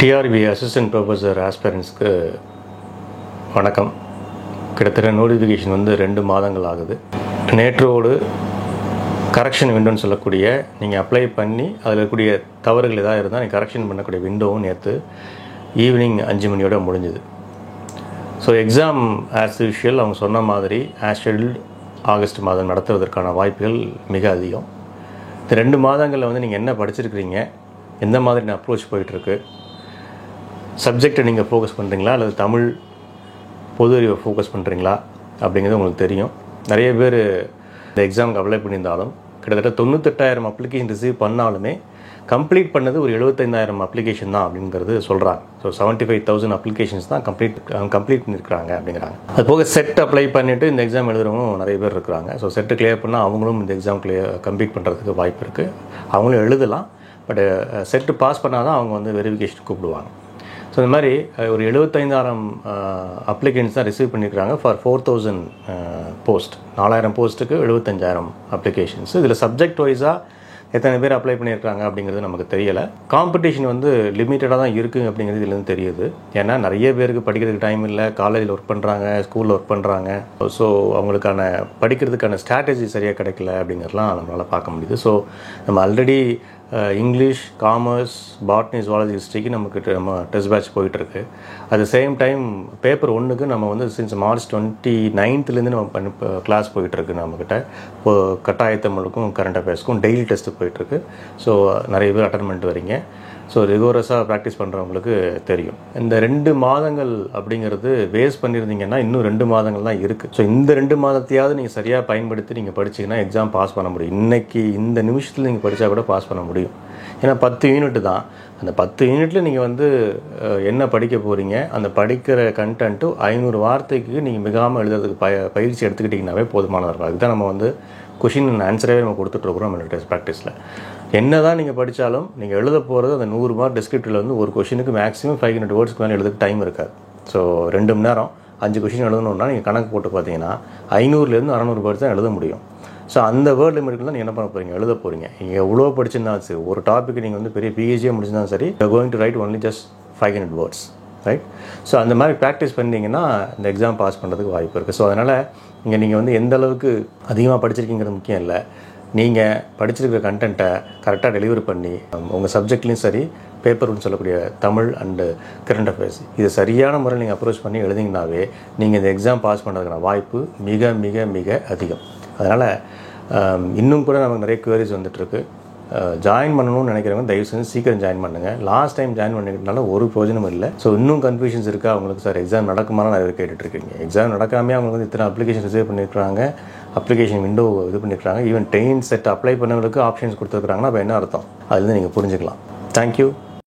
TRP assistant professor ஆஸ்பிரண்ட்ஸ்க்கு வணக்கம். கிட்டத்தட்ட notification 2 மாதங்கள் ஆகுது. நேற்றோடு கரெக்ஷன் விண்டோன்னு சொல்லக்கூடிய நீங்கள் அப்ளை பண்ணி அதில் இருக்கக்கூடிய தவறுகள் எதாவது இருந்தால் நீங்கள் கரெக்ஷன் பண்ணக்கூடிய விண்டோவும் நேற்று ஈவினிங் 5 மணியோட முடிஞ்சுது. ஸோ எக்ஸாம் ஆஸ் யூஷுவல் அவங்க சொன்ன மாதிரி ஆஸ் ஷெட்யூல்டு ஆகஸ்ட் மாதம் நடத்துவதற்கான வாய்ப்புகள் மிக அதிகம். இந்த 2 மாதங்களில் நீங்கள் என்ன படிச்சிருக்கிறீங்க, எந்த மாதிரி அப்ரோச் போயிட்டுருக்கு, சப்ஜெக்டை நீங்கள் ஃபோக்கஸ் பண்ணுறீங்களா அல்லது தமிழ் பொது அறிவை ஃபோக்கஸ் பண்ணுறீங்களா அப்படிங்கிறது உங்களுக்கு தெரியும். நிறைய பேர் இந்த எக்ஸாமுக்கு அப்ளை பண்ணியிருந்தாலும் கிட்டத்தட்ட 98,000 அப்ளிகேஷன் ரிசீவ் பண்ணாலுமே கம்ப்ளீட் பண்ணது ஒரு 75,000 அப்ளிகேஷன் தான் அப்படிங்கிறது சொல்கிறாங்க. ஸோ 75,000 அப்ளிகேஷன்ஸ் தான் கம்ப்ளீட் பண்ணியிருக்கிறாங்க அப்படிங்கிறாங்க. அது போக செட் அப்ளை பண்ணிவிட்டு இந்த எக்ஸாம் எழுதுறவங்களும் நிறைய பேர் இருக்கிறாங்க. ஸோ செட்டு கிளியர் பண்ணால் அவங்களும் இந்த எக்ஸாம் கம்ப்ளீட் பண்ணுறதுக்கு வாய்ப்பு இருக்குது. அவங்களும் எழுதலாம். பட் செட்டு பாஸ் பண்ணால் தான் அவங்க வெரிஃபிகேஷன் கூப்பிடுவாங்க. ஸோ இந்த மாதிரி ஒரு 75,000 அப்ளிகேஷன்ஸ் தான் ரிசீவ் பண்ணியிருக்கிறாங்க ஃபார் 4,000 போஸ்ட். 4,000 போஸ்ட்டுக்கு 75,000 அப்ளிகேஷன்ஸ். இதில் சப்ஜெக்ட் வைஸாக எத்தனை பேர் அப்ளை பண்ணியிருக்காங்க அப்படிங்கிறது நமக்கு தெரியலை. காம்படிஷன் லிமிட்டடாக தான் இருக்குது அப்படிங்கிறது இதுலேருந்து தெரியுது. ஏன்னா நிறைய பேருக்கு படிக்கிறதுக்கு டைம் இல்லை, காலேஜில் ஒர்க் பண்ணுறாங்க, ஸ்கூலில் ஒர்க் பண்ணுறாங்க. ஸோ அவங்களுக்கான படிக்கிறதுக்கான ஸ்ட்ராட்டஜி சரியாக கிடைக்கல அப்படிங்கிறதுலாம் நம்மளால் பார்க்க முடியுது. ஸோ நம்ம already English, commerce, botany, zoology, ஹிஸ்ட்ரிக்கு நம்ம டெஸ்ட் பேட்ச் போயிட்டுருக்கு. At the same time paper 1க்கு நம்ம சின்ஸ் மார்ச் 29லேருந்து நம்ம கிளாஸ் போயிட்டுருக்கு. நம்மக்கிட்ட இப்போ கட்டாயத்தமிழுக்கும் கரண்ட் அஃபேர்ஸ்க்கும் டெய்லி டெஸ்ட்டு போயிட்டுருக்கு. ஸோ நிறைய பேர் அட்டன் பண்ணிட்டு வரீங்க. ஸோ ரிகோரஸாக ப்ராக்டிஸ் பண்ணுறவங்களுக்கு தெரியும். இந்த 2 மாதங்கள் அப்படிங்கிறது வேஸ்ட் பண்ணியிருந்தீங்கன்னா இன்னும் 2 மாதங்கள் தான் இருக்குது. ஸோ இந்த 2 மாதத்தையாவது நீங்கள் சரியாக பயன்படுத்தி நீங்கள் படிச்சிங்கன்னா எக்ஸாம் பாஸ் பண்ண முடியும். இன்றைக்கி இந்த நிமிஷத்தில் நீங்கள் படித்தா கூட பாஸ் பண்ண முடியும். ஏன்னா 10 யூனிட் தான். அந்த 10 யூனிட்டில் நீங்கள் என்ன படிக்க போகிறீங்க, அந்த படிக்கிற கண்டென்ட்டு 500 வார்த்தைக்கு நீங்கள் மிகாமல் எழுதுறதுக்கு பயிற்சி எடுத்துக்கிட்டிங்கனாவே போதுமானதாக இருக்கும். அதுதான் நம்ம கொஷின் அண்ட் ஆன்சரே நம்ம கொடுத்துட்ருக்குறோம் நம்ம டெஸ்ட் ப்ராக்டிஸில். என்ன தான் நீங்கள் படித்தாலும் நீங்கள் எழுத போகிறது அந்த 100 மார்க் டிஸ்கிரிப்டிவில் ஒரு கொஷினுக்கு மேக்ஸிமம் 500 வேர்ட்ஸ்க்கு மேலே எழுதுக்கு டைம் இருக்காது. ஸோ 2 மணி நேரம் 5 கொஷின் எழுதணுன்னா நீங்கள் கணக்கு போட்டு பார்த்தீங்கன்னா 500லேருந்து 600 வேர்ட்ஸ் தான் எழுத முடியும். ஸோ அந்த வேர்ட் லிமிட்டில் தான் நீங்கள் என்ன பண்ண போகிறீங்க, எழுத போகிறீங்க. நீங்கள் எவ்வளோ படிச்சிருந்தாலும் சரி, ஒரு டாப்பிக்கு நீங்கள் பெரிய பிஹெச்டியாக முடிச்சிருந்தாலும் சரி, going to right only just 500 words, right? So அந்த மாதிரி ப்ராக்டிஸ் பண்ணிங்கன்னா இந்த எக்ஸாம் பாஸ் பண்ணுறதுக்கு வாய்ப்பு இருக்குது. ஸோ அதனால் நீங்கள் எந்த அளவுக்கு அதிகமாக படிச்சிருக்கீங்கிறது முக்கியம் இல்லை. நீங்கள் படிச்சிருக்கிற கண்டென்ட்டை கரெக்டாக டெலிவரி பண்ணி உங்கள் சப்ஜெக்ட்லேயும் சரி, பேப்பர்னு சொல்லக்கூடிய தமிழ் அண்டு கரண்ட் அஃபேர்ஸ் இது சரியான முறையில் நீங்கள் அப்ரோச் பண்ணி எழுதிங்கனாவே நீங்கள் இந்த எக்ஸாம் பாஸ் பண்ணுறதுக்கான வாய்ப்பு மிக மிக மிக அதிகம். அதனால் இன்னும் கூட நமக்கு நிறைய குவரிஸ் வந்துட்டுருக்கு. ஜாயின் பண்ணணும்னு நினைக்கிறவங்க தயவு செஞ்சு சீக்கிரம் ஜாயின் பண்ணுங்கள். லாஸ்ட் டைம் ஜாயின் பண்ணிக்கிட்டனால ஒரு பிரயோஜனமும் இல்லை. ஸோ இன்னும் கன்ஃபியூஷன்ஸ் இருக்கா அவங்களுக்கு, சார் எக்ஸாம் நடக்குமான்னு நிறைய பேர் கேட்டுட்ருக்கீங்க. எக்ஸாம் நடக்காமே அவங்களுக்கு இத்தனை அப்ளிகேஷன் ரிசீவ் பண்ணியிருக்காங்க, அப்ளிகேஷன் விண்டோ இது பண்ணியிருக்காங்க, ஈவன் ட்ரெயின் செட் அப்ளை பண்ணவங்களுக்கு ஆப்ஷன்ஸ் கொடுத்துருக்குறாங்கன்னா அப்போ என்ன அர்த்தம், அதுலேருந்து நீங்கள் புரிஞ்சுக்கலாம். தேங்க்யூ.